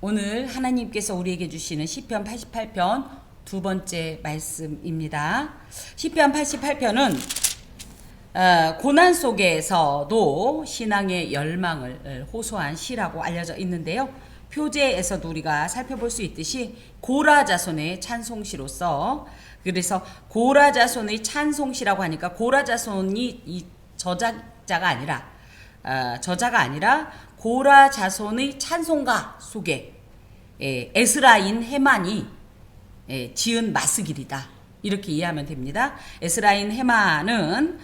오늘 하나님께서 우리에게 주시는 시편 88편 두 번째 말씀입니다. 시편 88편은 고난 속에서도 신앙의 열망을 호소한 시라고 알려져 있는데요. 표제에서도 우리가 살펴볼 수 있듯이 고라 자손의 찬송시로서, 그래서 고라 자손의 찬송시라고 하니까 고라 자손이 이 저자가 아니라 고라 자손의 찬송가 속에 에스라인 헤만이 지은 마스길이다, 이렇게 이해하면 됩니다. 에스라인 헤만은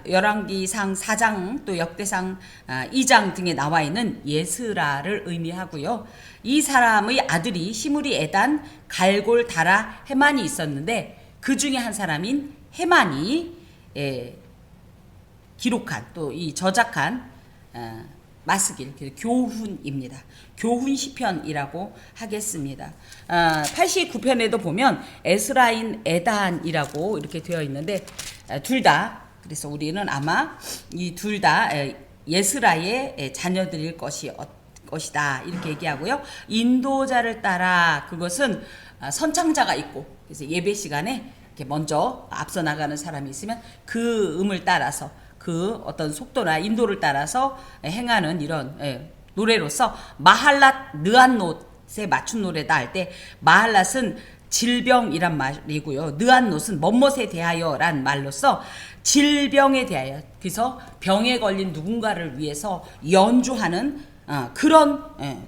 열왕기상 4장 또 역대상 2장 등에 나와 있는 예스라를 의미하고요. 이 사람의 아들이 시므리 에단 갈골 다라 헤만이 있었는데 그 중에 한 사람인 헤만이 기록한 또 이 저작한 마스길, 교훈입니다. 교훈 시편이라고 하겠습니다. 89편에도 보면 에스라인 에단이라고 이렇게 되어 있는데 둘 다, 그래서 우리는 아마 이 둘 다 예스라의 자녀들일 것이다, 이렇게 얘기하고요. 인도자를 따라, 그것은 선창자가 있고, 그래서 예배 시간에 이렇게 먼저 앞서 나가는 사람이 있으면 그 음을 따라서, 그 어떤 속도나 인도를 따라서 행하는 이런 노래로서 마할랏 느안롯에 맞춘 노래다 할 때, 마할랏은 질병이란 말이고요. 느안롯은 뭐뭇에 대하여란 말로서 질병에 대하여, 그래서 병에 걸린 누군가를 위해서 연주하는 그런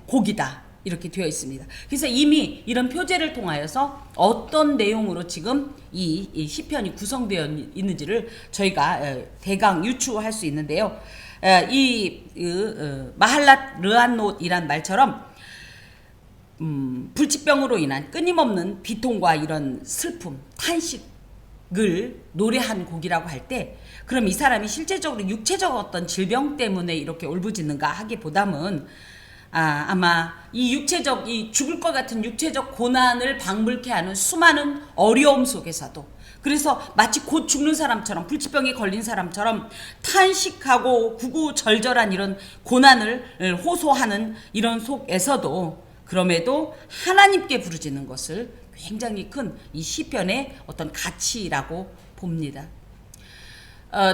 곡이다, 이렇게 되어 있습니다. 그래서 이미 이런 표제를 통하여서 어떤 내용으로 지금 이 시편이 구성되어 있는지를 저희가 대강 유추할 수 있는데요. 이 마할랏 르안롯이란 말처럼 불치병으로 인한 끊임없는 비통과 이런 슬픔, 탄식을 노래한 곡이라고 할 때, 그럼 이 사람이 실제적으로 육체적 어떤 질병 때문에 이렇게 울부짖는가 하기보다는 아마 이 죽을 것 같은 육체적 고난을 방불케 하는 수많은 어려움 속에서도, 그래서 마치 곧 죽는 사람처럼, 불치병에 걸린 사람처럼 탄식하고 구구절절한 이런 고난을 호소하는 이런 속에서도 그럼에도 하나님께 부르짖는 것을 굉장히 큰 이 시편의 어떤 가치라고 봅니다.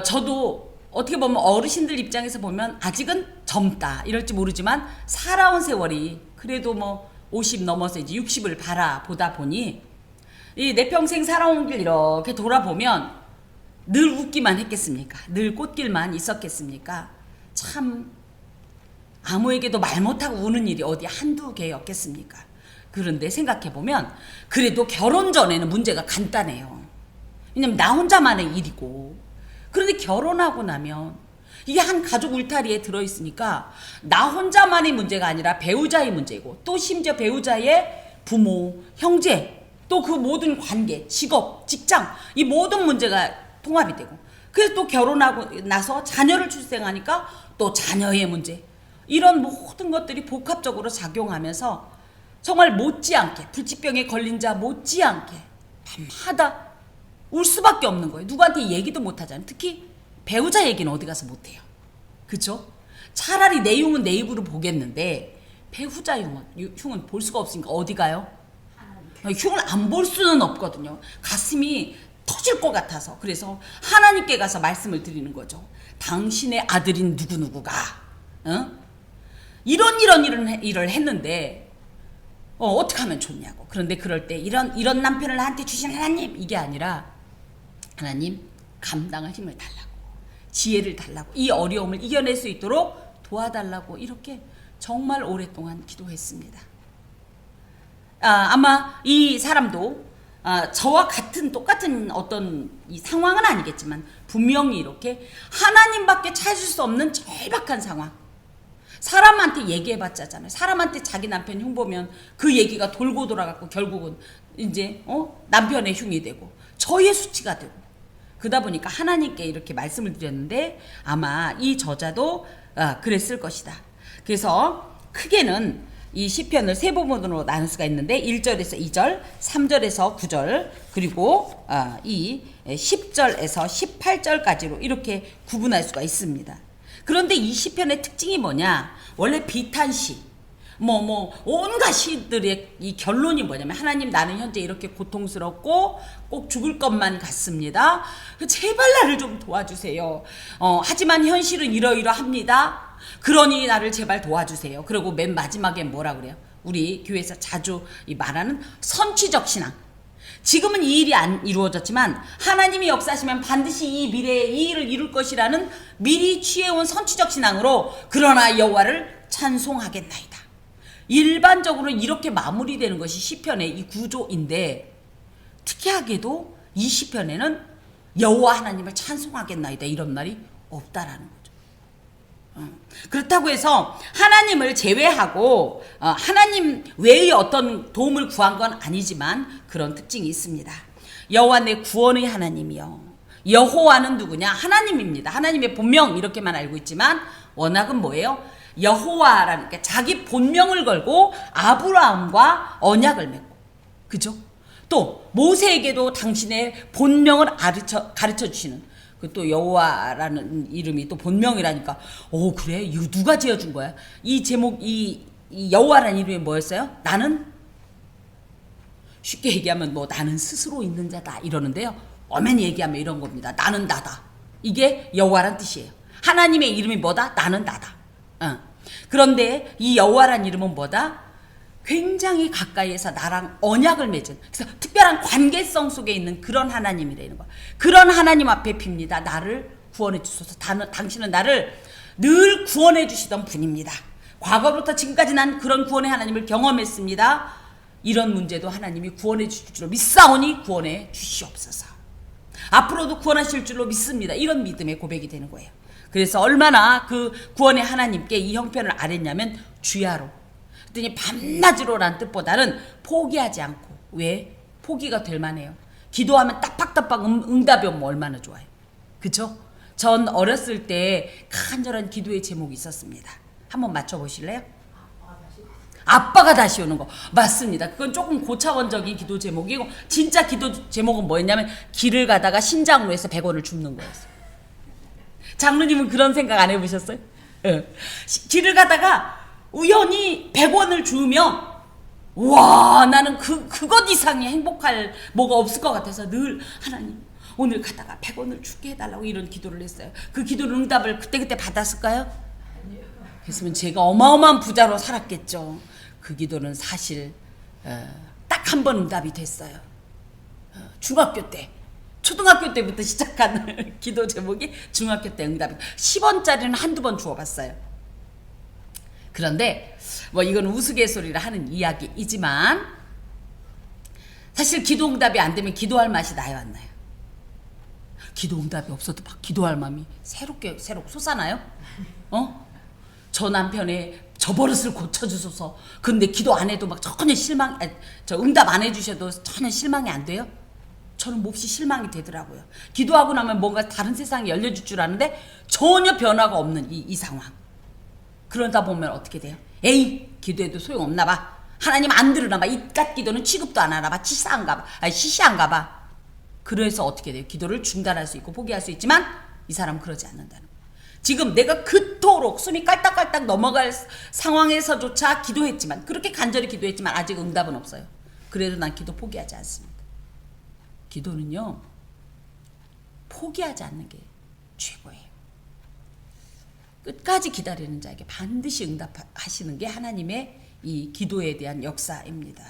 저도 어떻게 보면 어르신들 입장에서 보면 아직은 젊다 이럴지 모르지만, 살아온 세월이 그래도 50 넘어서 이제 60을 바라보다 보니, 이 내 평생 살아온 길 이렇게 돌아보면 늘 웃기만 했겠습니까? 늘 꽃길만 있었겠습니까? 참 아무에게도 말 못하고 우는 일이 어디 한두 개였겠습니까? 그런데 생각해보면 그래도 결혼 전에는 문제가 간단해요. 왜냐면 나 혼자만의 일이고, 그런데 결혼하고 나면 이게 한 가족 울타리에 들어있으니까 나 혼자만의 문제가 아니라 배우자의 문제고, 또 심지어 배우자의 부모, 형제, 또 그 모든 관계, 직업, 직장, 이 모든 문제가 통합이 되고, 그래서 또 결혼하고 나서 자녀를 출생하니까 또 자녀의 문제, 이런 모든 것들이 복합적으로 작용하면서 정말 못지않게, 불치병에 걸린 자 못지않게 밤마다 울 수밖에 없는 거예요. 누구한테 얘기도 못하잖아요. 특히 배우자 얘기는 어디 가서 못해요. 그쵸? 차라리 내 흉은 내 입으로 보겠는데 배우자 흉은 볼 수가 없으니까 어디 가요? 흉을 안 볼 수는 없거든요. 가슴이 터질 것 같아서. 그래서 하나님께 가서 말씀을 드리는 거죠. 당신의 아들인 누구누구가 이런 일을 했는데 어떻게 하면 좋냐고. 그런데 그럴 때 이런 남편을 나한테 주신 하나님, 이게 아니라 하나님, 감당할 힘을 달라고, 지혜를 달라고, 이 어려움을 이겨낼 수 있도록 도와달라고, 이렇게 정말 오랫동안 기도했습니다. 아마 이 사람도 저와 똑같은 어떤 이 상황은 아니겠지만 분명히 이렇게 하나님밖에 찾을 수 없는 절박한 상황, 사람한테 얘기해봤자잖아요. 사람한테 자기 남편 흉 보면 그 얘기가 돌고 돌아가고 결국은 이제 남편의 흉이 되고 저의 수치가 되고, 그러다 보니까 하나님께 이렇게 말씀을 드렸는데 아마 이 저자도 그랬을 것이다. 그래서 크게는 이 시편을 세 부분으로 나눌 수가 있는데 1절에서 2절, 3절에서 9절, 그리고 이 10절에서 18절까지로 이렇게 구분할 수가 있습니다. 그런데 이 시편의 특징이 뭐냐? 원래 비탄시, 온갖 시들의 이 결론이 뭐냐면, 하나님, 나는 현재 이렇게 고통스럽고 꼭 죽을 것만 같습니다. 제발 나를 좀 도와주세요. 하지만 현실은 이러이러합니다. 그러니 나를 제발 도와주세요. 그리고 맨 마지막에 뭐라 그래요? 우리 교회에서 자주 말하는 선취적 신앙. 지금은 이 일이 안 이루어졌지만 하나님이 역사하시면 반드시 이 미래에 이 일을 이룰 것이라는 미리 취해온 선취적 신앙으로 그러나 여호와를 찬송하겠나이다. 일반적으로 이렇게 마무리되는 것이 시편의 이 구조인데, 특이하게도 이 시편에는 여호와 하나님을 찬송하겠나이다 이런 말이 없다라는 거죠. 그렇다고 해서 하나님을 제외하고 하나님 외의 어떤 도움을 구한 건 아니지만 그런 특징이 있습니다. 여호와 내 구원의 하나님이요. 여호와는 누구냐? 하나님입니다. 하나님의 본명 이렇게만 알고 있지만 워낙은 뭐예요? 여호와라는 게 자기 본명을 걸고 아브라함과 언약을 맺고, 그죠? 또 모세에게도 당신의 본명을 가르쳐 주시는, 그 또 여호와라는 이름이 또 본명이라니까, 그래? 이거 누가 지어준 거야? 이 제목, 이 여호와라는 이름이 뭐였어요? 나는, 쉽게 얘기하면 나는 스스로 있는 자다 이러는데요. 엄연히 얘기하면 이런 겁니다. 나는 나다. 이게 여호와란 뜻이에요. 하나님의 이름이 뭐다? 나는 나다. 그런데 이 여호와란 이름은 뭐다? 굉장히 가까이에서 나랑 언약을 맺은, 그래서 특별한 관계성 속에 있는 그런 하나님이라는 거야. 그런 하나님 앞에 빕니다. 나를 구원해 주소서. 당신은 나를 늘 구원해 주시던 분입니다. 과거부터 지금까지 난 그런 구원의 하나님을 경험했습니다. 이런 문제도 하나님이 구원해 주실 줄로 믿사오니 구원해 주시옵소서. 앞으로도 구원하실 줄로 믿습니다. 이런 믿음의 고백이 되는 거예요. 그래서 얼마나 그 구원의 하나님께 이 형편을 아뢰냐면 주야로. 그랬더니 밤낮으로란 뜻보다는 포기하지 않고. 왜? 포기가 될 만해요. 기도하면 따박따박 응답이 오면 얼마나 좋아요. 그쵸? 전 어렸을 때 간절한 기도의 제목이 있었습니다. 한번 맞춰보실래요? 아빠가 다시 오는 거. 맞습니다. 그건 조금 고차원적인 기도 제목이고, 진짜 기도 제목은 뭐였냐면 길을 가다가 신장로에서 100원을 줍는 거였어요. 장로님은 그런 생각 안 해보셨어요? 길을 가다가 우연히 100원을 주면 와, 나는 그것 이상의 행복할 뭐가 없을 것 같아서 늘 하나님 오늘 가다가 100원을 주게 해달라고 이런 기도를 했어요. 그 기도를 응답을 그때 받았을까요? 그랬으면 제가 어마어마한 부자로 살았겠죠. 그 기도는 사실 딱 한 번 응답이 됐어요. 중학교 때. 초등학교 때부터 시작한 기도 제목이 중학교 때 응답이. 10원짜리는 한두 번 주워봤어요. 그런데 이건 우스갯소리를 하는 이야기이지만 사실 기도 응답이 안 되면 기도할 맛이 나요, 안 나요? 기도 응답이 없어도 막 기도할 마음이 새롭게 솟아나요? 저 남편의 저 버릇을 고쳐주소서. 근데 기도 안 해도 막 전혀 응답 안 해주셔도 전혀 실망이 안 돼요? 저는 몹시 실망이 되더라고요. 기도하고 나면 뭔가 다른 세상이 열려질 줄 아는데 전혀 변화가 없는 이 상황. 그러다 보면 어떻게 돼요? 에이, 기도해도 소용없나 봐. 하나님 안 들으나 봐. 이깟 기도는 취급도 안 하나 봐. 시시한가 봐. 그래서 어떻게 돼요? 기도를 중단할 수 있고 포기할 수 있지만 이 사람은 그러지 않는다는 거예요. 지금 내가 그토록 숨이 깔딱깔딱 넘어갈 상황에서조차 기도했지만, 그렇게 간절히 기도했지만 아직 응답은 없어요. 그래도 난 기도 포기하지 않습니다. 기도는요, 포기하지 않는 게 최고예요. 끝까지 기다리는 자에게 반드시 응답하시는 게 하나님의 이 기도에 대한 역사입니다.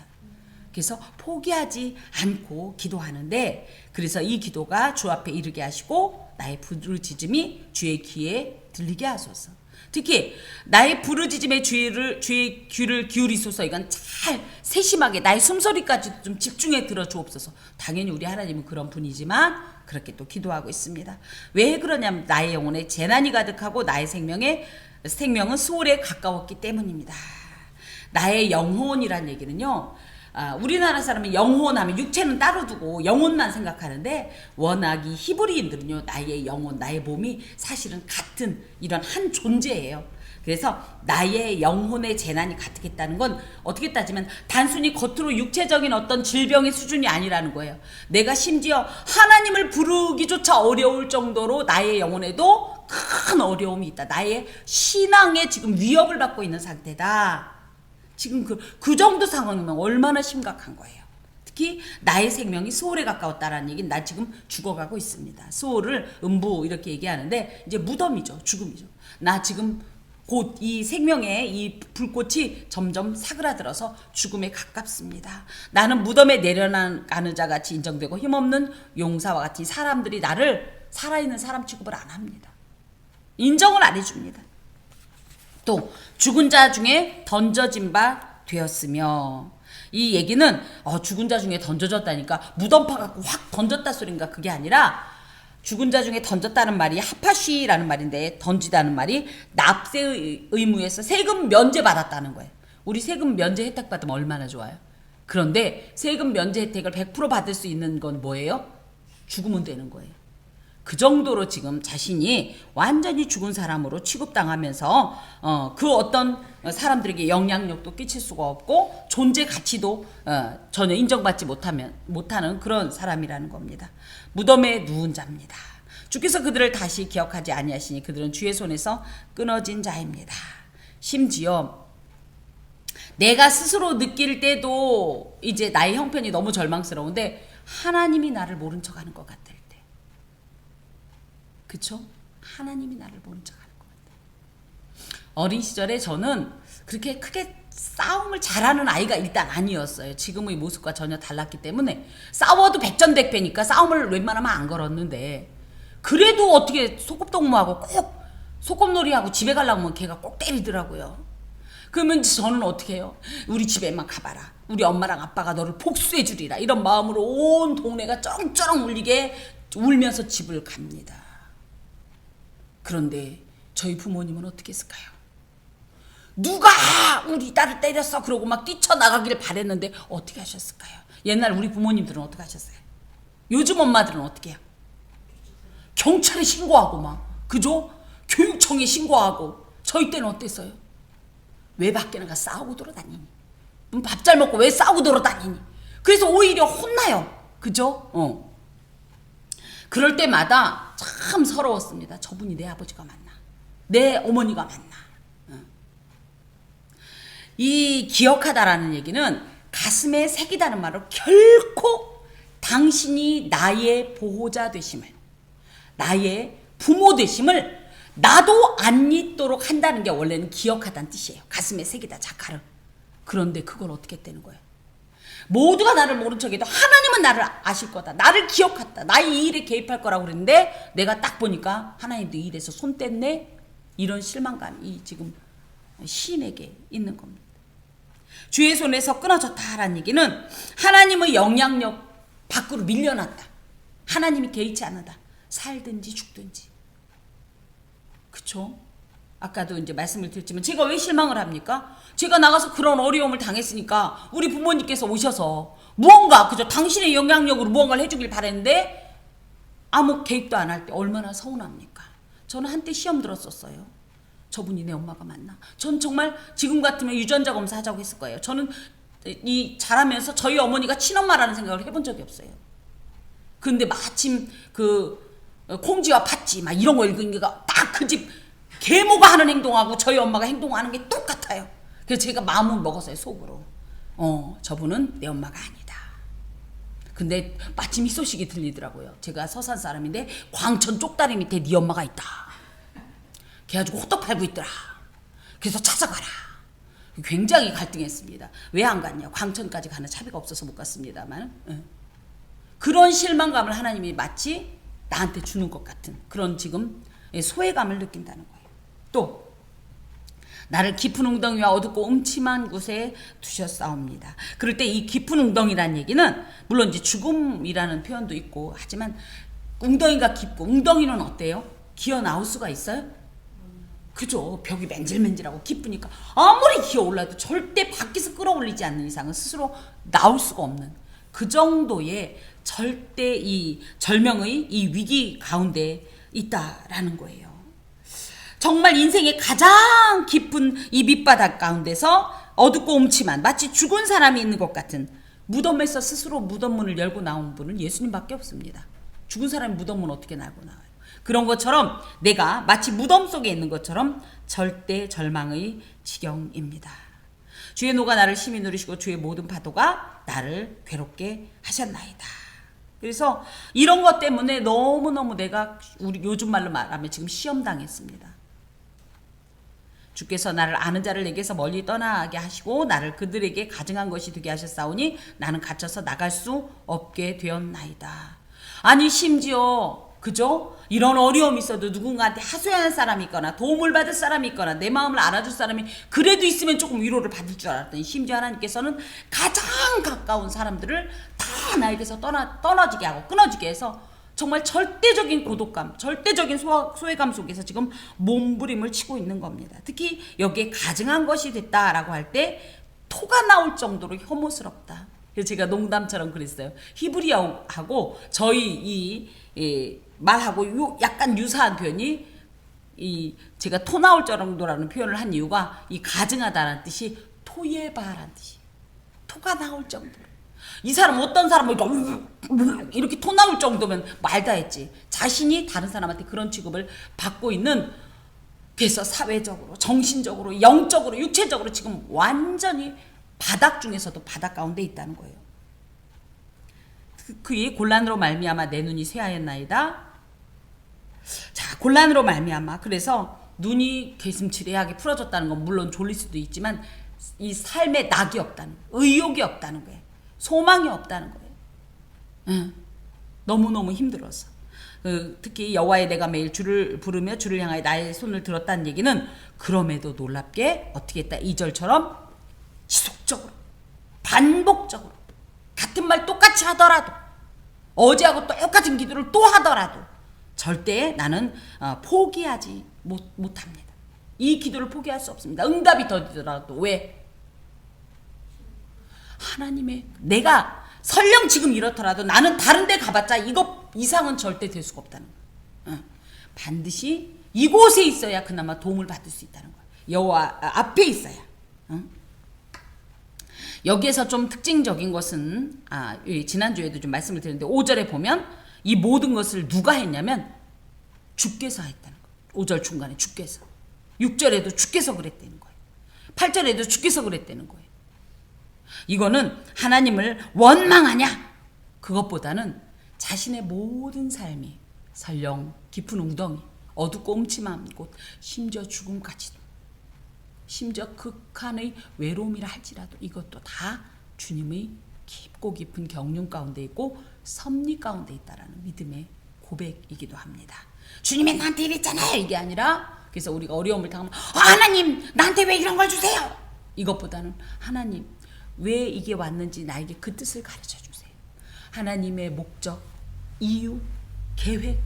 그래서 포기하지 않고 기도하는데, 그래서 이 기도가 주 앞에 이르게 하시고 나의 부르짖음이 주의 귀에 들리게 하소서. 특히 나의 부르짖음에 주의 귀를 기울이소서. 이건 잘 세심하게 나의 숨소리까지 좀 집중해 들어주옵소서. 당연히 우리 하나님은 그런 분이지만 그렇게 또 기도하고 있습니다. 왜 그러냐면 나의 영혼에 재난이 가득하고 나의 생명은 수월에 가까웠기 때문입니다. 나의 영혼이란 얘기는요, 우리나라 사람은 영혼하면 육체는 따로 두고 영혼만 생각하는데, 워낙 이 히브리인들은요, 나의 영혼, 나의 몸이 사실은 같은 이런 한 존재예요. 그래서 나의 영혼의 재난이 가득했다는 건 어떻게 따지면 단순히 겉으로 육체적인 어떤 질병의 수준이 아니라는 거예요. 내가 심지어 하나님을 부르기조차 어려울 정도로 나의 영혼에도 큰 어려움이 있다. 나의 신앙에 지금 위협을 받고 있는 상태다. 지금 그 정도 상황이면 얼마나 심각한 거예요. 특히 나의 생명이 소홀에 가까웠다라는 얘기는 나 지금 죽어가고 있습니다. 소홀을 음부 이렇게 얘기하는데 이제 무덤이죠. 죽음이죠. 나 지금 곧 이 생명의 이 불꽃이 점점 사그라들어서 죽음에 가깝습니다. 나는 무덤에 내려가는 자 같이 인정되고 힘없는 용사와 같이 사람들이 나를 살아있는 사람 취급을 안 합니다. 인정을 안 해줍니다. 또 죽은 자 중에 던져진 바 되었으며, 이 얘기는 죽은 자 중에 던져졌다니까 무덤 파갖고 확 던졌다 소린가, 그게 아니라 죽은 자 중에 던졌다는 말이 하파쉬라는 말인데, 던지다는 말이 납세 의무에서 세금 면제 받았다는 거예요. 우리 세금 면제 혜택 받으면 얼마나 좋아요. 그런데 세금 면제 혜택을 100% 받을 수 있는 건 뭐예요? 죽으면 되는 거예요. 그 정도로 지금 자신이 완전히 죽은 사람으로 취급당하면서 그 어떤 사람들에게 영향력도 끼칠 수가 없고 존재 가치도 전혀 인정받지 못하는 그런 사람이라는 겁니다. 무덤에 누운 자입니다. 주께서 그들을 다시 기억하지 아니하시니 그들은 주의 손에서 끊어진 자입니다. 심지어 내가 스스로 느낄 때도 이제 나의 형편이 너무 절망스러운데 하나님이 나를 모른 척하는 것 같을 때, 그쵸? 하나님이 나를 모른 척하는 것 같아요. 어린 시절에 저는 그렇게 크게 싸움을 잘하는 아이가 일단 아니었어요. 지금의 모습과 전혀 달랐기 때문에 싸워도 백전백패니까 싸움을 웬만하면 안 걸었는데, 그래도 어떻게 소꿉동무하고 꼭 소꿉놀이하고 집에 가려고 하면 걔가 꼭 때리더라고요. 그러면 저는 어떻게 해요? 우리 집에만 가봐라. 우리 엄마랑 아빠가 너를 복수해 주리라. 이런 마음으로 온 동네가 쩌렁쩌렁 울리게 울면서 집을 갑니다. 그런데 저희 부모님은 어떻게 했을까요? 누가 우리 딸을 때렸어? 그러고 막 뛰쳐나가기를 바랬는데 어떻게 하셨을까요? 옛날 우리 부모님들은 어떻게 하셨어요? 요즘 엄마들은 어떻게 해요? 경찰에 신고하고 막, 그죠? 교육청에 신고하고. 저희 때는 어땠어요? 왜 밖에 나가 싸우고 돌아다니니? 밥 잘 먹고 왜 싸우고 돌아다니니? 그래서 오히려 혼나요. 그죠? 그럴 때마다 참 서러웠습니다. 저분이 내 아버지가 맞나? 내 어머니가 맞나? 이 기억하다라는 얘기는 가슴에 새기다는 말로 결코 당신이 나의 보호자 되심을, 나의 부모 되심을 나도 안 잊도록 한다는 게 원래는 기억하다는 뜻이에요. 가슴에 새기다, 자카를. 그런데 그걸 어떻게 했다는 거예요? 모두가 나를 모른 척해도 하나님은 나를 아실 거다. 나를 기억한다. 나의 이 일에 개입할 거라고 그랬는데 내가 딱 보니까 하나님도 이 일에서 손 뗐네? 이런 실망감이 지금 시인에게 있는 겁니다. 주의 손에서 끊어졌다라는 얘기는 하나님의 영향력 밖으로 밀려났다. 하나님이 개의치 않는다. 살든지 죽든지. 그쵸? 아까도 이제 말씀을 드렸지만 제가 왜 실망을 합니까? 제가 나가서 그런 어려움을 당했으니까 우리 부모님께서 오셔서 무언가, 그죠? 당신의 영향력으로 무언가를 해주길 바랬는데 아무 개입도 안 할 때 얼마나 서운합니까? 저는 한때 시험 들었었어요. 저분이 내 엄마가 맞나? 전 정말 지금 같으면 유전자 검사 하자고 했을 거예요. 저는 이 자라면서 저희 어머니가 친엄마라는 생각을 해본 적이 없어요. 근데 마침 그 콩쥐와 팥쥐 막 이런 거 읽으니까 딱 그 집 계모가 하는 행동하고 저희 엄마가 행동하는 게 똑같아요. 그래서 제가 마음을 먹었어요, 속으로. 저분은 내 엄마가 아니다. 근데 마침 이 소식이 들리더라고요. 제가 서산 사람인데 광천 쪽다리 밑에 네 엄마가 있다. 걔 가지고 호떡 팔고 있더라. 그래서 찾아가라. 굉장히 갈등했습니다. 왜 안 갔냐? 광천까지 가는 차비가 없어서 못 갔습니다만. 그런 실망감을 하나님이 마치 나한테 주는 것 같은 그런 지금 소외감을 느낀다는 거예요. 또 나를 깊은 웅덩이와 어둡고 음침한 곳에 두셨사옵니다. 그럴 때 이 깊은 웅덩이라는 얘기는 물론 이제 죽음이라는 표현도 있고 하지만 웅덩이가 깊고, 웅덩이는 어때요? 기어 나올 수가 있어요? 그죠? 벽이 맨질맨질하고 깊으니까 아무리 기어 올라도 절대 밖에서 끌어올리지 않는 이상은 스스로 나올 수가 없는 그 정도의 절대 이 절명의 이 위기 가운데 있다라는 거예요. 정말 인생의 가장 깊은 이 밑바닥 가운데서 어둡고 음침한 마치 죽은 사람이 있는 것 같은 무덤에서 스스로 무덤문을 열고 나온 분은 예수님밖에 없습니다. 죽은 사람이 무덤문 어떻게 열고 나와요? 그런 것처럼 내가 마치 무덤 속에 있는 것처럼 절대 절망의 지경입니다. 주의 노가 나를 심히 누리시고 주의 모든 파도가 나를 괴롭게 하셨나이다. 그래서 이런 것 때문에 너무너무 내가 우리 요즘 말로 말하면 지금 시험당했습니다. 주께서 나를 아는 자를 내게서 멀리 떠나게 하시고 나를 그들에게 가증한 것이 되게 하셨사오니 나는 갇혀서 나갈 수 없게 되었나이다. 아니 심지어 그죠? 이런 어려움이 있어도 누군가한테 하소연할 사람이 있거나 도움을 받을 사람이 있거나 내 마음을 알아줄 사람이 그래도 있으면 조금 위로를 받을 줄 알았더니 심지어 하나님께서는 가장 가까운 사람들을 다 나에게서 떠나지게 하고 끊어지게 해서 정말 절대적인 고독감, 절대적인 소외감 속에서 지금 몸부림을 치고 있는 겁니다. 특히 여기에 가증한 것이 됐다라고 할 때 토가 나올 정도로 혐오스럽다. 그래서 제가 농담처럼 그랬어요. 히브리어하고 저희 이 말하고 약간 유사한 표현이 제가 토 나올 정도라는 표현을 한 이유가 이 가증하다라는 뜻이 토예바라는 뜻이에요. 토가 나올 정도로. 이 사람 어떤 사람은 이렇게 토 나올 정도면 말다 했지. 자신이 다른 사람한테 그런 취급을 받고 있는 그래서 사회적으로, 정신적으로, 영적으로, 육체적으로 지금 완전히 바닥 중에서도 바닥 가운데 있다는 거예요. 그의 곤란으로 말미암아 내 눈이 쇠하였나이다. 자, 곤란으로 말미암아 그래서 눈이 개슴츠레하게 풀어졌다는 건 물론 졸릴 수도 있지만 이 삶에 낙이 없다는 거예요. 의욕이 없다는 거예요. 소망이 없다는 거예요. 너무너무 힘들어서. 특히 여호와의 내가 매일 주를 부르며 주를 향하여 나의 손을 들었다는 얘기는 그럼에도 놀랍게 어떻게 했다. 2절처럼 지속적으로 반복적으로 같은 말 똑같이 하더라도 어제하고 똑같은 기도를 또 하더라도 절대 나는 포기하지 못합니다. 이 기도를 포기할 수 없습니다. 응답이 더디더라도. 왜? 하나님의 내가 설령 지금 이렇더라도 나는 다른 데 가봤자 이것 이상은 절대 될 수가 없다는 거예요. 반드시 이곳에 있어야 그나마 도움을 받을 수 있다는 거예요. 여호와 앞에 있어야. 여기에서 좀 특징적인 것은 지난주에도 좀 말씀을 드렸는데 5절에 보면 이 모든 것을 누가 했냐면 주께서 했다는 거예요. 5절 중간에 주께서. 6절에도 주께서 그랬다는 거예요. 8절에도 주께서 그랬다는 거예요. 이거는 하나님을 원망하냐? 그것보다는 자신의 모든 삶이 설령 깊은 웅덩이, 어둡고 음침한 곳, 심지어 죽음까지도 심지어 극한의 외로움이라 할지라도 이것도 다 주님의 깊고 깊은 경륜 가운데 있고 섭리 가운데 있다라는 믿음의 고백이기도 합니다. 주님이 나한테 이랬잖아요. 이게 아니라 그래서 우리가 어려움을 당하면 하나님 나한테 왜 이런 걸 주세요. 이것보다는 하나님 왜 이게 왔는지 나에게 그 뜻을 가르쳐 주세요. 하나님의 목적, 이유, 계획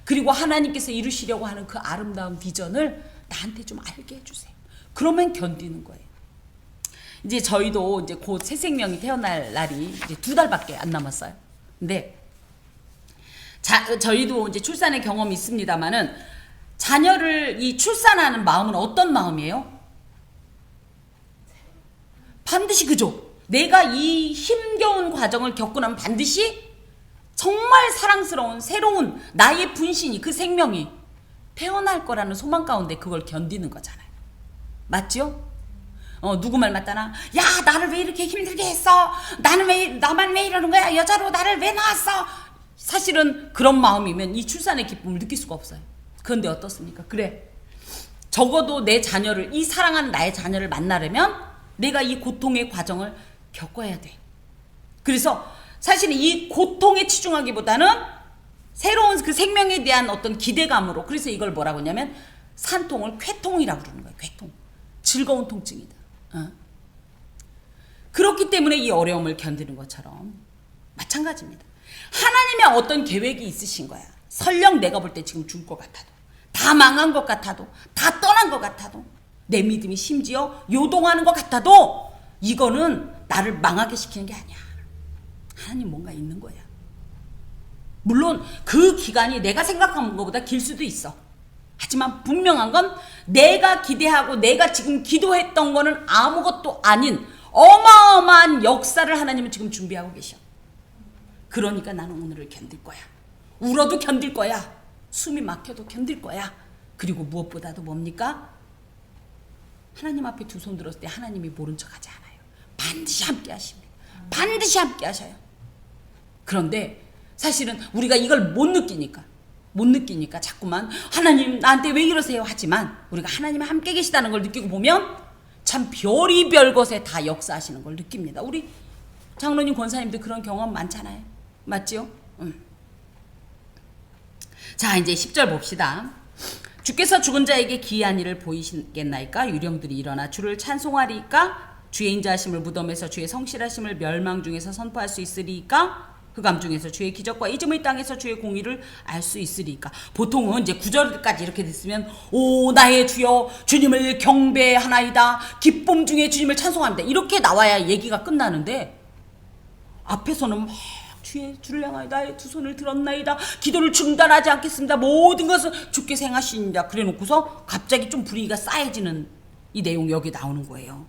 그리고 하나님께서 이루시려고 하는 그 아름다운 비전을 나한테 좀 알게 해주세요. 그러면 견디는 거예요. 이제 저희도 이제 곧 새 생명이 태어날 날이 이제 2달밖에 안 남았어요. 근데 저희도 이제 출산의 경험이 있습니다만은 자녀를 이 출산하는 마음은 어떤 마음이에요? 반드시 그죠? 내가 이 힘겨운 과정을 겪고 나면 반드시 정말 사랑스러운 새로운 나의 분신이 그 생명이 태어날 거라는 소망 가운데 그걸 견디는 거잖아요. 맞죠? 누구 말 맞다나 야 나를 왜 이렇게 힘들게 했어? 나만 왜 이러는 거야? 여자로 나를 왜 낳았어? 사실은 그런 마음이면 이 출산의 기쁨을 느낄 수가 없어요. 그런데 어떻습니까? 그래 적어도 내 자녀를 이 사랑하는 나의 자녀를 만나려면 내가 이 고통의 과정을 겪어야 돼. 그래서 사실은 이 고통에 치중하기보다는 새로운 그 생명에 대한 어떤 기대감으로 그래서 이걸 뭐라고 하냐면 산통을 쾌통이라고 부르는 거예요. 쾌통. 즐거운 통증이다. 그렇기 때문에 이 어려움을 견디는 것처럼 마찬가지입니다. 하나님의 어떤 계획이 있으신 거야. 설령 내가 볼 때 지금 죽을 것 같아도 다 망한 것 같아도 다 떠난 것 같아도 내 믿음이 심지어 요동하는 것 같아도 이거는 나를 망하게 시키는 게 아니야. 하나님 뭔가 있는 거야. 물론 그 기간이 내가 생각한 것보다 길 수도 있어. 하지만 분명한 건 내가 기대하고 내가 지금 기도했던 거는 아무것도 아닌 어마어마한 역사를 하나님은 지금 준비하고 계셔. 그러니까 나는 오늘을 견딜 거야. 울어도 견딜 거야. 숨이 막혀도 견딜 거야. 그리고 무엇보다도 뭡니까? 하나님 앞에 두 손 들었을 때 하나님이 모른 척하지 않아요. 반드시 함께 하십니다. 반드시 함께 하셔요. 그런데 사실은 우리가 이걸 못 느끼니까 자꾸만 하나님 나한테 왜 이러세요 하지만, 우리가 하나님이 함께 계시다는 걸 느끼고 보면 참 별의별 것에 다 역사하시는 걸 느낍니다. 우리 장로님 권사님들 그런 경험 많잖아요. 맞죠? 자, 이제 10절 봅시다. 주께서 죽은 자에게 기이한 일을 보이시겠나이까? 유령들이 일어나 주를 찬송하리까? 주의 인자하심을 무덤에서 주의 성실하심을 멸망 중에서 선포할 수 있으리까? 흑암 중에서 주의 기적과 잊음의 땅에서 주의 공의를 알 수 있으리까? 보통은 이제 9절까지 이렇게 됐으면, 오 나의 주여 주님을 경배하나이다, 기쁨 중에 주님을 찬송합니다, 이렇게 나와야 얘기가 끝나는데, 앞에서는 막 주를 향하여 나의 두 손을 들었나이다, 기도를 중단하지 않겠습니다, 모든 것은 주께서 행하시니라, 그래 놓고서 갑자기 좀 분위기가 싸해지는 이 내용이 여기 나오는 거예요.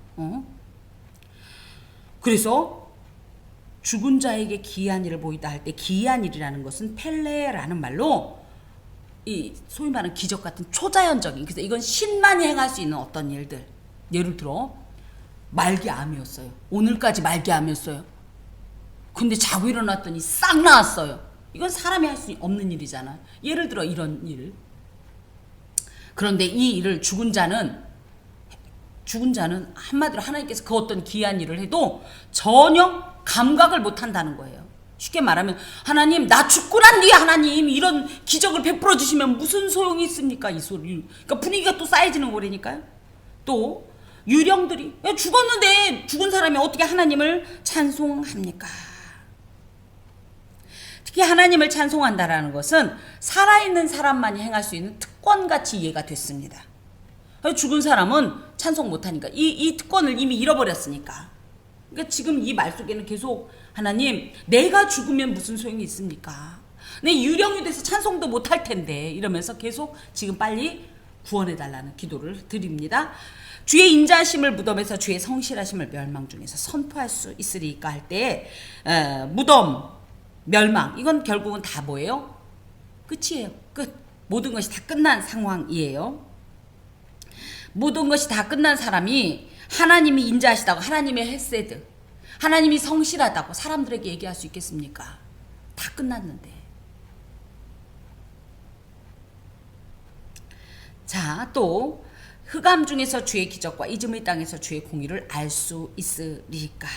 그래서 죽은 자에게 기이한 일을 보이다 할 때, 기이한 일이라는 것은 펠레라는 말로 이 소위 말하는 기적 같은 초자연적인, 그래서 이건 신만이 행할 수 있는 어떤 일들, 예를 들어 말기암이었어요. 오늘까지 말기암이었어요. 근데 자고 일어났더니 싹 나았어요. 이건 사람이 할 수 없는 일이잖아. 예를 들어 이런 일. 그런데 이 일을 죽은 자는 한마디로 하나님께서 그 어떤 기이한 일을 해도 전혀 감각을 못 한다는 거예요. 쉽게 말하면, 하나님 나 죽고 난 뒤에 하나님 이런 기적을 베풀어 주시면 무슨 소용이 있습니까? 이 소리. 그러니까 분위기가 또 쌓여지는 거라니까요. 또 유령들이 죽었는데 죽은 사람이 어떻게 하나님을 찬송합니까? 특히 하나님을 찬송한다라는 것은 살아있는 사람만이 행할 수 있는 특권같이 이해가 됐습니다. 죽은 사람은 찬송 못하니까, 이 특권을 이미 잃어버렸으니까. 그러니까 지금 이 말 속에는 계속 하나님 내가 죽으면 무슨 소용이 있습니까? 내 유령이 돼서 찬송도 못할 텐데, 이러면서 계속 지금 빨리 구원해달라는 기도를 드립니다. 주의 인자하심을 무덤에서 주의 성실하심을 멸망 중에서 선포할 수 있으리까 할 때, 무덤, 멸망, 이건 결국은 다 뭐예요? 끝이에요. 끝. 모든 것이 다 끝난 상황이에요. 모든 것이 다 끝난 사람이 하나님이 인자하시다고, 하나님의 헤세드, 하나님이 성실하다고 사람들에게 얘기할 수 있겠습니까? 다 끝났는데. 자, 또 흑암 중에서 주의 기적과 잊음의 땅에서 주의 공의를 알 수 있으리까?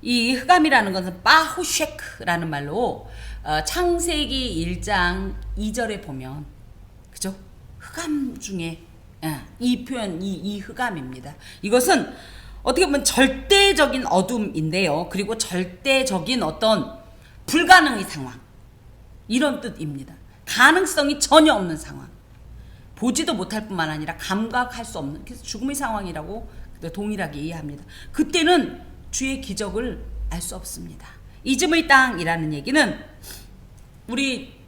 이 흑암이라는 것은 바후쉐크라는 말로 창세기 1장 2절에 보면, 그죠? 흑암 중에 이 표현, 이 흑암입니다. 이것은 어떻게 보면 절대적인 어둠인데요. 그리고 절대적인 어떤 불가능의 상황, 이런 뜻입니다. 가능성이 전혀 없는 상황. 보지도 못할 뿐만 아니라 감각할 수 없는, 그래서 죽음의 상황이라고 동일하게 이해합니다. 그때는 주의 기적을 알 수 없습니다. 잊음의 땅이라는 얘기는, 우리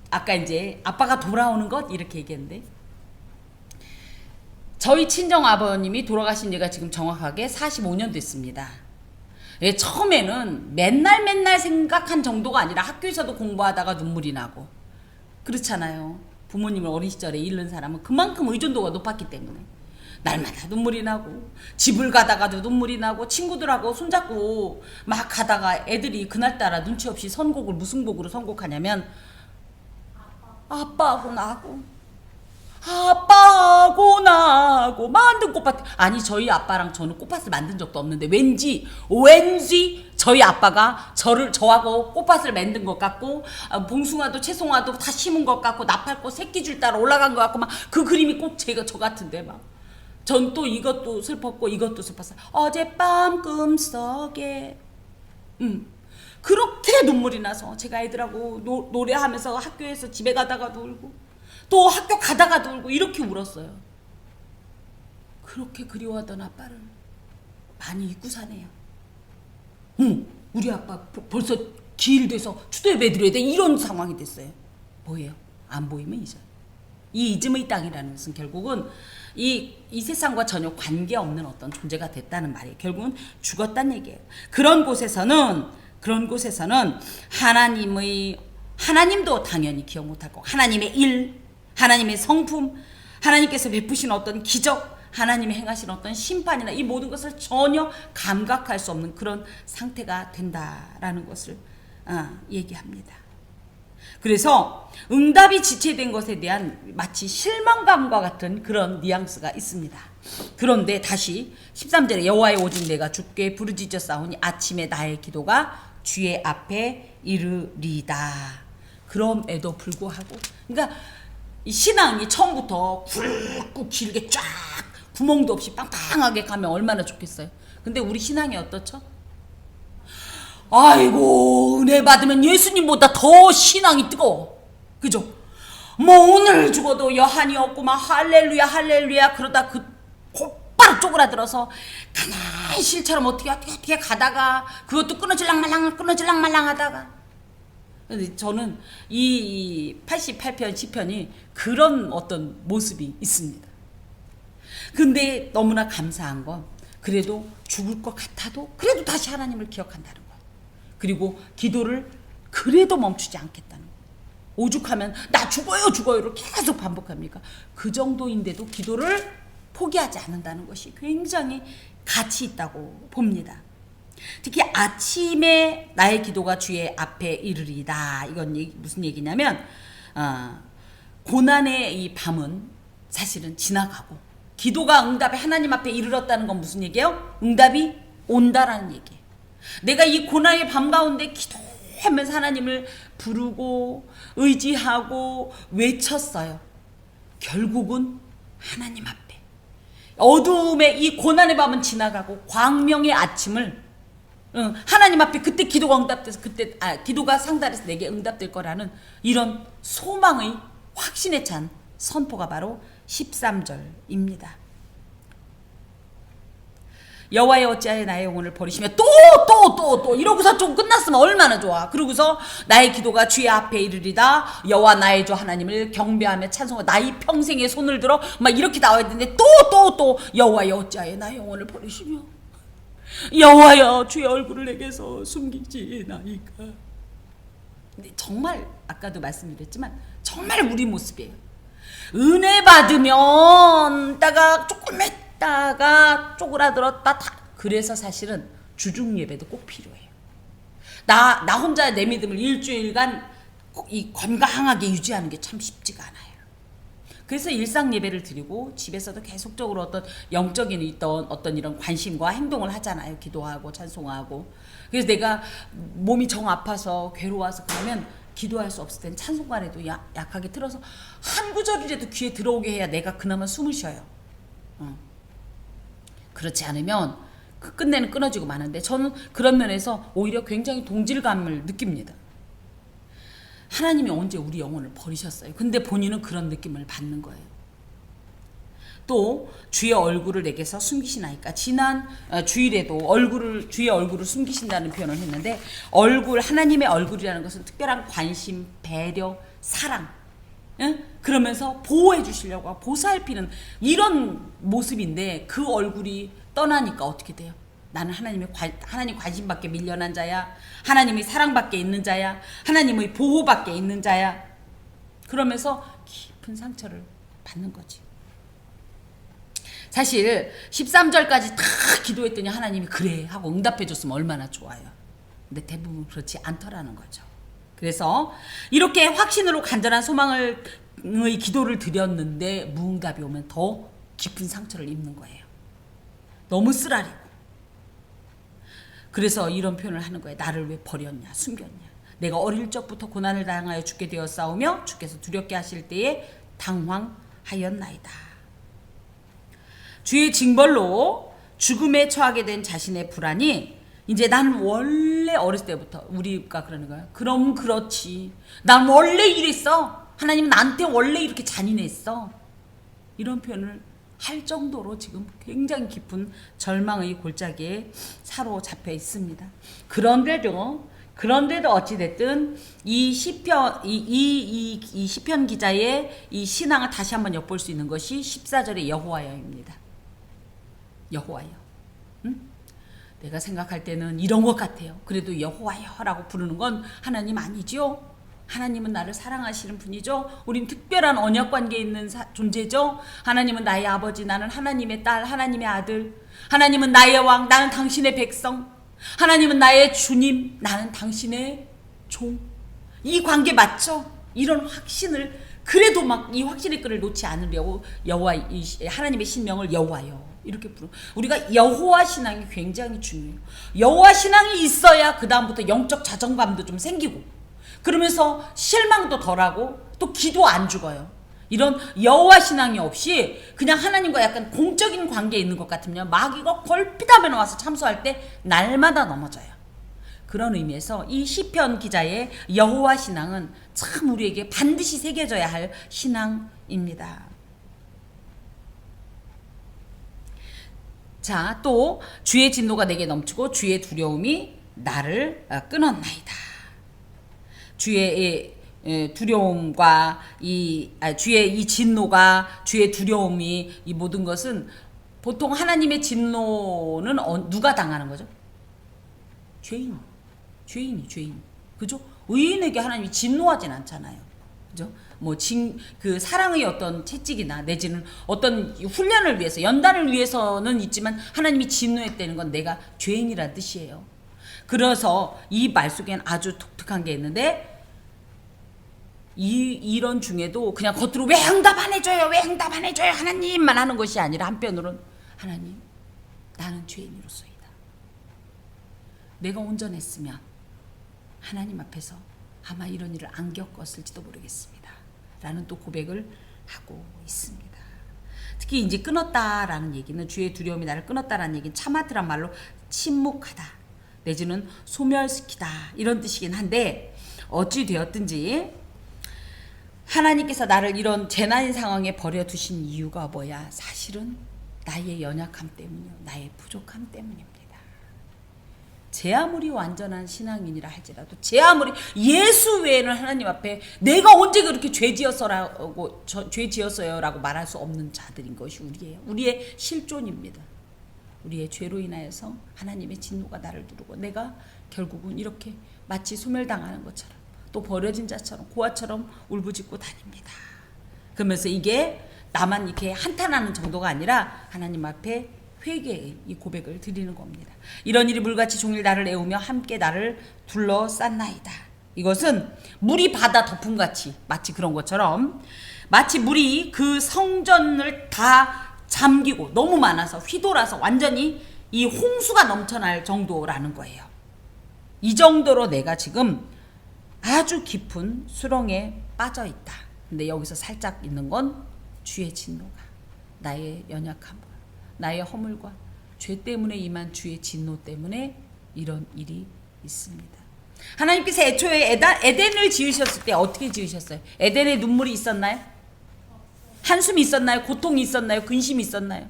아까 이제 아빠가 돌아오는 것 이렇게 얘기했는데, 저희 친정 아버님이 돌아가신 지가 지금 정확하게 45년 됐습니다. 예, 처음에는 맨날 생각한 정도가 아니라 학교에서도 공부하다가 눈물이 나고 그렇잖아요. 부모님을 어린 시절에 잃는 사람은 그만큼 의존도가 높았기 때문에 날마다 눈물이 나고, 집을 가다가도 눈물이 나고, 친구들하고 손잡고 막 가다가 애들이 그날따라 눈치 없이 선곡을 무슨 곡으로 선곡하냐면, 아빠하고 나하고 만든 꽃밭. 아니, 저희 아빠랑 저는 꽃밭을 만든 적도 없는데 왠지 저희 아빠가 저하고 꽃밭을 만든 것 같고, 봉숭아도 채송화도 다 심은 것 같고, 나팔꽃 새끼줄 따라 올라간 것 같고, 막 그 그림이 꼭 저 같은데, 막 전 또 이것도 슬펐고 이것도 슬펐어요. 어젯밤 꿈속에 그렇게 눈물이 나서 제가 애들하고 노래하면서 학교에서 집에 가다가도 울고, 또 학교 가다가도 울고, 이렇게 울었어요. 그렇게 그리워하던 아빠를 많이 잊고 사네요. 우리 아빠 벌써 기일 돼서 추도예배 드려야 돼, 이런 상황이 됐어요. 뭐예요? 안 보이면 잊어요. 이 잊음의 땅이라는 것은 결국은 이 세상과 전혀 관계없는 어떤 존재가 됐다는 말이에요. 결국은 죽었다는 얘기예요. 그런 곳에서는 하나님도 당연히 기억 못할 거고, 하나님의 일, 하나님의 성품, 하나님께서 베푸신 어떤 기적, 하나님이 행하신 어떤 심판이나 이 모든 것을 전혀 감각할 수 없는 그런 상태가 된다라는 것을 얘기합니다. 그래서 응답이 지체된 것에 대한 마치 실망감과 같은 그런 뉘앙스가 있습니다. 그런데 다시 13절에 여호와의 오직 내가 주께 부르짖어 싸우니 아침에 나의 기도가 주의 앞에 이르리다. 그럼에도 불구하고, 그러니까 이 신앙이 처음부터 굵고 길게 쫙 구멍도 없이 빵빵하게 가면 얼마나 좋겠어요. 근데 우리 신앙이 어떻죠? 아이고, 은혜 받으면 예수님보다 더 신앙이 뜨거워. 그죠? 뭐 오늘 죽어도 여한이 없고 막 할렐루야 할렐루야 그러다 그 곧바로 쪼그라들어서 가만히 실처럼 어떻게 가다가 그것도 끊어질랑 말랑 하다가. 근데 저는 이 88편 시편이 그런 어떤 모습이 있습니다. 근데 너무나 감사한 건 그래도 죽을 것 같아도 그래도 다시 하나님을 기억한다는 거. 그리고 기도를 그래도 멈추지 않겠다는 거. 오죽하면 나 죽어요를 계속 반복합니까? 그 정도인데도 기도를 포기하지 않는다는 것이 굉장히 가치 있다고 봅니다. 특히 아침에 나의 기도가 주의 앞에 이르리다. 이건 무슨 얘기냐면 고난의 이 밤은 사실은 지나가고 기도가 응답에 하나님 앞에 이르렀다는 건 무슨 얘기예요? 응답이 온다라는 얘기예요. 내가 이 고난의 밤 가운데 기도하면서 하나님을 부르고 의지하고 외쳤어요. 결국은 하나님 앞에 어두움의 이 고난의 밤은 지나가고 광명의 아침을 하나님 앞에 그때 기도가 응답돼서 그때 기도가 상달해서 내게 응답될 거라는 이런 소망의 확신에 찬 선포가 바로 13절입니다. 여호와여 어찌하여 나의 영혼을 버리시며 또 이러고서 좀 끝났으면 얼마나 좋아. 그러고서 나의 기도가 주의 앞에 이르리다. 여호와 나의 주 하나님을 경배하며 찬송하며 나의 평생에 손을 들어 막 이렇게 나와야 되는데 또 여호와여 어찌하여 나의 영혼을 버리시며 여호와여 주의 얼굴을 내게서 숨기시나이까. 근데 정말 아까도 말씀드렸지만 정말 우리 모습이에요. 은혜 받으면 조금 했다가 쪼그라들었다. 그래서 사실은 주중 예배도 꼭 필요해요. 나 혼자 내 믿음을 일주일간 이 건강하게 유지하는 게 참 쉽지가 않아요. 그래서 일상 예배를 드리고 집에서도 계속적으로 어떤 영적인 어떤 이런 관심과 행동을 하잖아요. 기도하고 찬송하고. 그래서 내가 몸이 정 아파서 괴로워서 그러면 기도할 수 없을 땐 찬송가라도 약하게 틀어서 한 구절이라도 귀에 들어오게 해야 내가 그나마 숨을 쉬어요. 그렇지 않으면 끝내는 끊어지고 마는데 저는 그런 면에서 오히려 굉장히 동질감을 느낍니다. 하나님이 언제 우리 영혼을 버리셨어요? 근데 본인은 그런 느낌을 받는 거예요. 또 주의 얼굴을 내게서 숨기시나이까. 지난 주일에도 주의 얼굴을 숨기신다는 표현을 했는데 하나님의 얼굴이라는 것은 특별한 관심, 배려, 사랑, 그러면서 보호해 주시려고 하고 보살피는 이런 모습인데 그 얼굴이 떠나니까 어떻게 돼요? 나는 하나님 관심밖에 밀려난 자야. 하나님의 사랑밖에 있는 자야. 하나님의 보호밖에 있는 자야. 그러면서 깊은 상처를 받는 거지. 사실 13절까지 다 기도했더니 하나님이 그래 하고 응답해 줬으면 얼마나 좋아요. 근데 대부분 그렇지 않더라는 거죠. 그래서 이렇게 확신으로 간절한 소망의 기도를 드렸는데 무응답이 오면 더 깊은 상처를 입는 거예요. 너무 쓰라리고. 그래서 이런 표현을 하는 거예요. 나를 왜 버렸냐, 숨겼냐. 내가 어릴 적부터 고난을 당하여 죽게 되었사오며 주께서 두렵게 하실 때에 당황하였나이다. 주의 징벌로 죽음에 처하게 된 자신의 불안이 이제 난 원래 어렸을 때부터 우리가 그러는 거야. 그럼 그렇지. 난 원래 이랬어. 하나님은 나한테 원래 이렇게 잔인했어. 이런 표현을 할 정도로 지금 굉장히 깊은 절망의 골짜기에 사로잡혀 있습니다. 그런데도 어찌됐든 이 시편 기자의 이 신앙을 다시 한번 엿볼 수 있는 것이 14절의 여호와여입니다. 여호와여. 내가 생각할 때는 이런 것 같아요. 그래도 여호와여라고 부르는 건 하나님 아니죠? 하나님은 나를 사랑하시는 분이죠. 우린 특별한 언약 관계에 있는 존재죠. 하나님은 나의 아버지, 나는 하나님의 딸, 하나님의 아들. 하나님은 나의 왕, 나는 당신의 백성. 하나님은 나의 주님, 나는 당신의 종. 이 관계 맞죠? 이런 확신을, 그래도 막 이 확신의 끈을 놓지 않으려고 여호와, 하나님의 신명을 여호와요 이렇게 부르. 우리가 여호와 신앙이 굉장히 중요해요. 여호와 신앙이 있어야 그 다음부터 영적 자존감도 좀 생기고, 그러면서 실망도 덜하고, 또 기도 안 죽어요. 이런 여호와 신앙이 없이 그냥 하나님과 약간 공적인 관계에 있는 것 같으면 마귀가 걸핏하면 와서 참소할 때 날마다 넘어져요. 그런 의미에서 이 시편 기자의 여호와 신앙은 참 우리에게 반드시 새겨져야 할 신앙입니다. 자, 또 주의 진노가 내게 넘치고 주의 두려움이 나를 끊었나이다. 주의 두려움과 주의 이 진노가, 주의 두려움이, 이 모든 것은 보통 하나님의 진노는 누가 당하는 거죠? 죄인. 그죠? 의인에게 하나님이 진노하진 않잖아요. 그죠? 그 사랑의 어떤 채찍이나 내지는 어떤 훈련을 위해서, 연단을 위해서는 있지만 하나님이 진노했다는 건 내가 죄인이란 뜻이에요. 그래서 이 말 속엔 아주 독특한 게 있는데, 이런 중에도 그냥 겉으로 왜 응답 안 해줘요? 하나님만 하는 것이 아니라 한편으로는 하나님, 나는 죄인으로서이다. 내가 온전했으면 하나님 앞에서 아마 이런 일을 안 겪었을지도 모르겠습니다. 라는 또 고백을 하고 있습니다. 특히 이제 끊었다라는 얘기는, 주의 두려움이 나를 끊었다라는 얘기는 차마트란 말로 침묵하다 내지는 소멸시키다 이런 뜻이긴 한데, 어찌 되었든지 하나님께서 나를 이런 재난인 상황에 버려두신 이유가 뭐야? 사실은 나의 연약함 때문이요, 나의 부족함 때문입니다. 제 아무리 완전한 신앙인이라 할지라도, 제 아무리 예수 외에는 하나님 앞에 내가 언제 그렇게 죄 지었어요라고 말할 수 없는 자들인 것이 우리의 실존입니다. 우리의 죄로 인하여서 하나님의 진노가 나를 누르고 내가 결국은 이렇게 마치 소멸당하는 것처럼, 또 버려진 자처럼, 고아처럼 울부짖고 다닙니다. 그러면서 이게 나만 이렇게 한탄하는 정도가 아니라 하나님 앞에 회개의 이 고백을 드리는 겁니다. 이런 일이 물같이 종일 나를 애우며 함께 나를 둘러쌌나이다. 이것은 물이 바다 덮음같이, 마치 그런 것처럼, 마치 물이 그 성전을 다 잠기고 너무 많아서 휘돌아서 완전히 이 홍수가 넘쳐날 정도라는 거예요. 이 정도로 내가 지금 아주 깊은 수렁에 빠져 있다. 근데 여기서 살짝 있는 건 주의 진노가, 나의 연약함과 나의 허물과 죄 때문에 임한 주의 진노 때문에 이런 일이 있습니다. 하나님께서 애초에 에덴을 지으셨을 때 어떻게 지으셨어요? 에덴에 눈물이 있었나요? 한숨이 있었나요? 고통이 있었나요? 근심이 있었나요?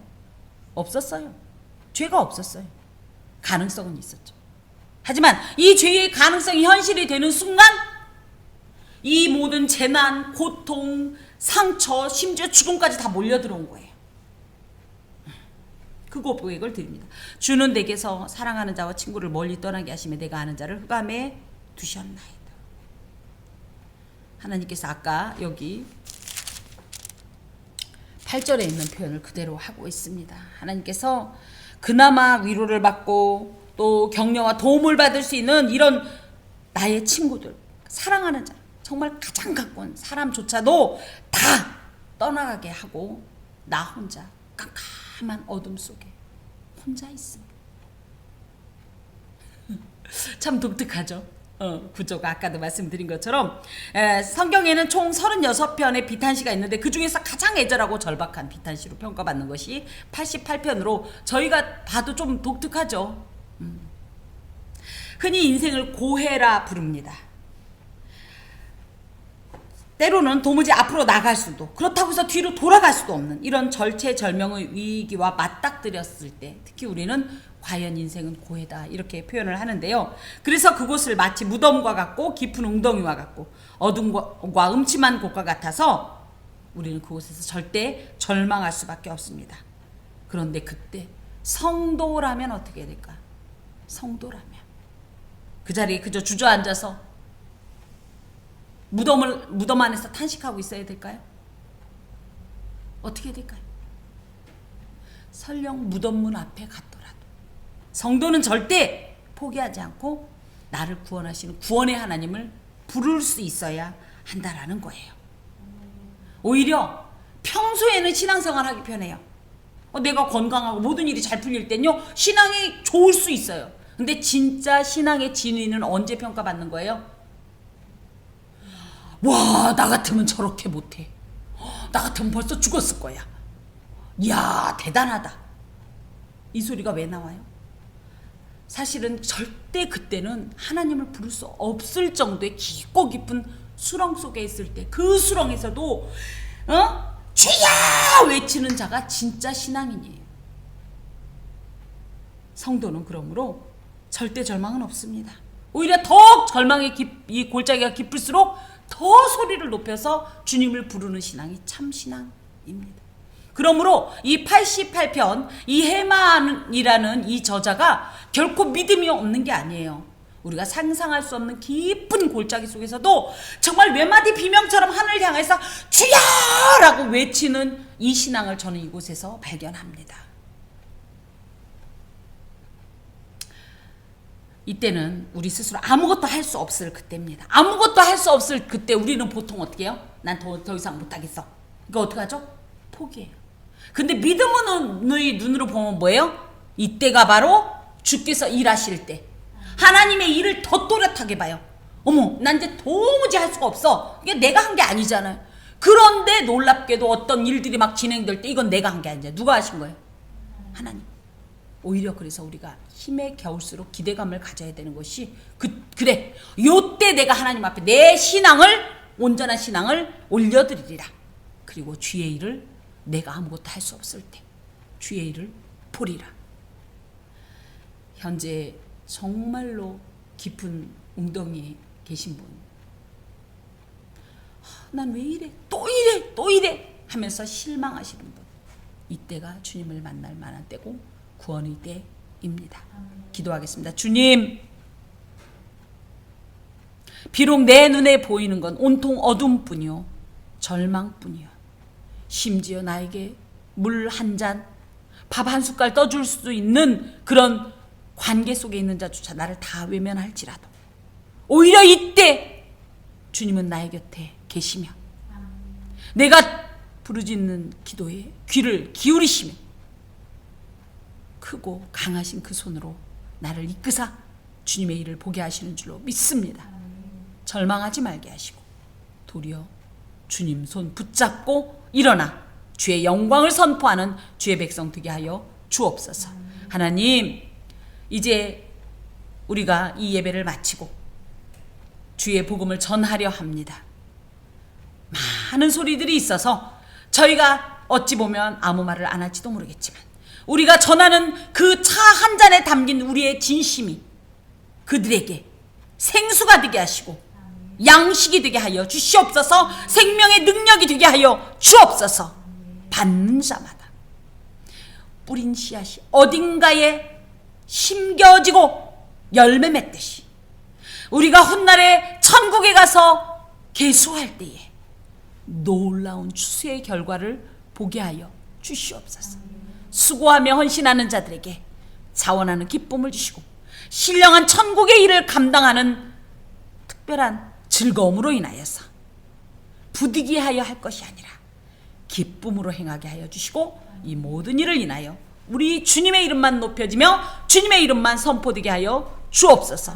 없었어요. 죄가 없었어요. 가능성은 있었죠. 하지만 이 죄의 가능성이 현실이 되는 순간 이 모든 재난, 고통, 상처, 심지어 죽음까지 다 몰려들어온 거예요. 그 고백을 드립니다. 주는 내게서 사랑하는 자와 친구를 멀리 떠나게 하시며 내가 아는 자를 흑암에 두셨나이다. 하나님께서 아까 여기 8절에 있는 표현을 그대로 하고 있습니다. 하나님께서 그나마 위로를 받고 또 격려와 도움을 받을 수 있는 이런 나의 친구들, 사랑하는 자, 정말 가장 가까운 사람조차도 다 떠나가게 하고 나 혼자 깜깜한 어둠 속에 혼자 있습니다. 참 독특하죠. 구조가 아까도 말씀드린 것처럼 성경에는 총 36편의 비탄시가 있는데 그 중에서 가장 애절하고 절박한 비탄시로 평가받는 것이 88편으로 저희가 봐도 좀 독특하죠. 흔히 인생을 고해라 부릅니다. 때로는 도무지 앞으로 나갈 수도, 그렇다고 해서 뒤로 돌아갈 수도 없는 이런 절체절명의 위기와 맞닥뜨렸을 때 특히 우리는 과연 인생은 고해다 이렇게 표현을 하는데요. 그래서 그곳을 마치 무덤과 같고 깊은 웅덩이와 같고 어둠과 음침한 곳과 같아서 우리는 그곳에서 절대 절망할 수밖에 없습니다. 그런데 그때 성도라면 어떻게 될까? 성도라면 그 자리에 그저 주저앉아서 무덤 안에서 탄식하고 있어야 될까요? 어떻게 될까요? 설령 무덤문 앞에 갔더라도 성도는 절대 포기하지 않고 나를 구원하시는 구원의 하나님을 부를 수 있어야 한다라는 거예요. 오히려 평소에는 신앙생활 하기 편해요. 내가 건강하고 모든 일이 잘 풀릴 땐요 신앙이 좋을 수 있어요. 근데 진짜 신앙의 진위는 언제 평가받는 거예요? 와, 나 같으면 저렇게 못해. 나 같으면 벌써 죽었을 거야. 이야, 대단하다. 이 소리가 왜 나와요? 사실은 절대 그때는 하나님을 부를 수 없을 정도의 깊고 깊은 수렁 속에 있을 때 그 수렁에서도 주야 외치는 자가 진짜 신앙인이에요. 성도는 그러므로 절대 절망은 없습니다. 오히려 더 절망의 이 골짜기가 깊을수록 더 소리를 높여서 주님을 부르는 신앙이 참 신앙입니다. 그러므로 이 88편 이 헤만이라는 이 저자가 결코 믿음이 없는 게 아니에요. 우리가 상상할 수 없는 깊은 골짜기 속에서도 정말 외마디 비명처럼 하늘을 향해서 주야! 라고 외치는 이 신앙을 저는 이곳에서 발견합니다. 이때는 우리 스스로 아무것도 할 수 없을 그때입니다. 아무것도 할 수 없을 그때 우리는 보통 어떻게 해요? 난 더 이상 못하겠어. 그러니까 어떻게 하죠? 포기해요. 근데 믿음의 눈으로 보면 뭐예요? 이때가 바로 주께서 일하실 때 하나님의 일을 더 또렷하게 봐요. 어머, 난 이제 도무지 할 수가 없어. 이게 내가 한 게 아니잖아요. 그런데 놀랍게도 어떤 일들이 막 진행될 때 이건 내가 한 게 아니잖아요. 누가 하신 거예요? 하나님. 오히려 그래서 우리가 힘에 겨울수록 기대감을 가져야 되는 것이 그래 요때 내가 하나님 앞에 내 신앙을 온전한 신앙을 올려드리리라. 그리고 주의 일을 내가 아무것도 할 수 없을 때 주의 일을 보리라. 현재 정말로 깊은 웅덩이에 계신 분, 난 왜 이래 또 이래 하면서 실망하시는 분, 이때가 주님을 만날 만한 때고 구원의 때입니다. 기도하겠습니다. 주님, 비록 내 눈에 보이는 건 온통 어둠뿐이요 절망뿐이요, 심지어 나에게 물 한 잔, 밥 한 숟갈 떠줄 수 있는 그런 관계 속에 있는 자조차 나를 다 외면할지라도 오히려 이때 주님은 나의 곁에 계시며 내가 부르짖는 기도에 귀를 기울이시며 크고 강하신 그 손으로 나를 이끄사 주님의 일을 보게 하시는 줄로 믿습니다. 절망하지 말게 하시고 도리어 주님 손 붙잡고 일어나 주의 영광을 선포하는 주의 백성 되게 하여 주옵소서. 하나님, 이제 우리가 이 예배를 마치고 주의 복음을 전하려 합니다. 많은 소리들이 있어서 저희가 어찌 보면 아무 말을 안 할지도 모르겠지만 우리가 전하는 그 차 한 잔에 담긴 우리의 진심이 그들에게 생수가 되게 하시고 양식이 되게 하여 주시옵소서. 생명의 능력이 되게 하여 주옵소서. 받는 자마다 뿌린 씨앗이 어딘가에 심겨지고 열매 맺듯이 우리가 훗날에 천국에 가서 계수할 때에 놀라운 추수의 결과를 보게 하여 주시옵소서. 수고하며 헌신하는 자들에게 자원하는 기쁨을 주시고 신령한 천국의 일을 감당하는 특별한 즐거움으로 인하여서 부득이하여 할 것이 아니라 기쁨으로 행하게 하여 주시고 이 모든 일을 인하여 우리 주님의 이름만 높여지며 주님의 이름만 선포되게 하여 주옵소서.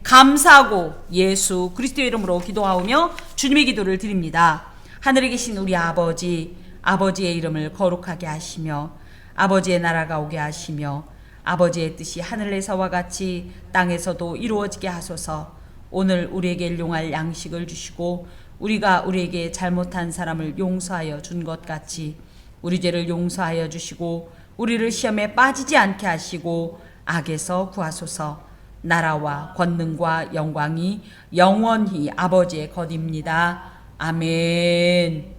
감사하고 예수 그리스도의 이름으로 기도하오며 주님의 기도를 드립니다. 하늘에 계신 우리 아버지, 아버지의 이름을 거룩하게 하시며 아버지의 나라가 오게 하시며 아버지의 뜻이 하늘에서와 같이 땅에서도 이루어지게 하소서. 오늘 우리에게 일용할 양식을 주시고 우리가 우리에게 잘못한 사람을 용서하여 준 것 같이 우리 죄를 용서하여 주시고 우리를 시험에 빠지지 않게 하시고 악에서 구하소서. 나라와 권능과 영광이 영원히 아버지의 것입니다. 아멘.